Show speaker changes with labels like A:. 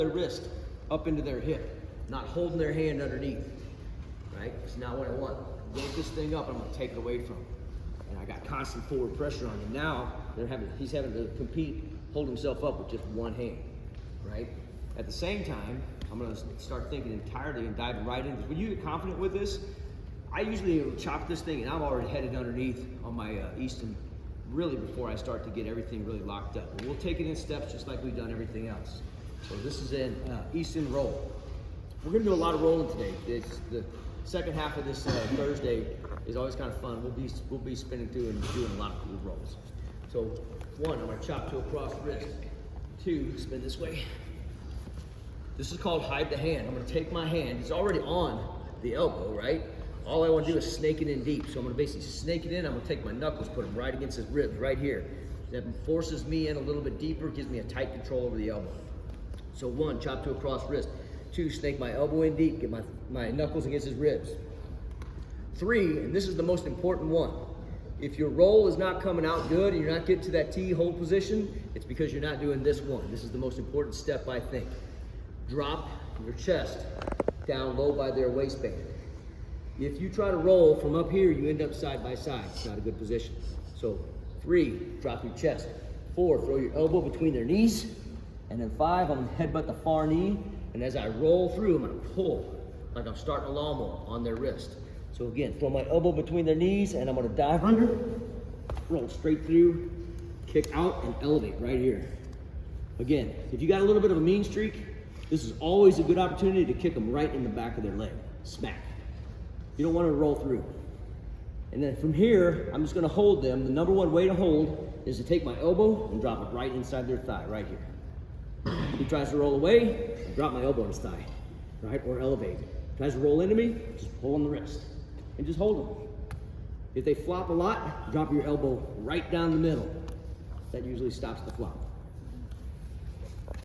A: their wrist up into their hip, not holding their hand underneath, right? It's not what I want. Yank this thing up, I'm gonna take it away from him. And I got constant forward pressure on him. Now he's having to compete, hold himself up with just one hand, right? At the same time, I'm gonna start thinking entirely and diving right in. When you get confident with this, I usually chop this thing and I'm already headed underneath on my Easton really before I start to get everything really locked up. And we'll take it in steps just like we've done everything else. So this is an Easton roll. We're gonna do a lot of rolling today. The second half of this Thursday is always kind of fun. We'll be spinning through and doing a lot of cool rolls. So 1, I'm gonna chop to a cross wrist. 2, spin this way. This is called hide the hand. I'm gonna take my hand, it's already on the elbow, right? All I wanna do is snake it in deep. So I'm gonna basically snake it in, I'm gonna take my knuckles, put them right against his ribs, right here. That forces me in a little bit deeper, gives me a tight control over the elbow. So 1, chop to a cross wrist. 2, snake my elbow in deep, get my knuckles against his ribs. 3, and this is the most important one. If your roll is not coming out good and you're not getting to that T hold position, it's because you're not doing this one. This is the most important step, I think. Drop your chest down low by their waistband. If you try to roll from up here, you end up side by side. It's not a good position. So 3, drop your chest. 4, throw your elbow between their knees. And then 5, I'm gonna headbutt the far knee. And as I roll through, I'm gonna pull like I'm starting a lawnmower on their wrist. So again, throw my elbow between their knees and I'm gonna dive under, roll straight through, kick out and elevate right here. Again, if you got a little bit of a mean streak, this is always a good opportunity to kick them right in the back of their leg. Smack. You don't want to roll through. And then from here, I'm just going to hold them. The number one way to hold is to take my elbow and drop it right inside their thigh, right here. If he tries to roll away, I drop my elbow in his thigh, right? Or elevate. Tries to roll into me, just pull on the wrist and just hold them. If they flop a lot, drop your elbow right down the middle. That usually stops the flop.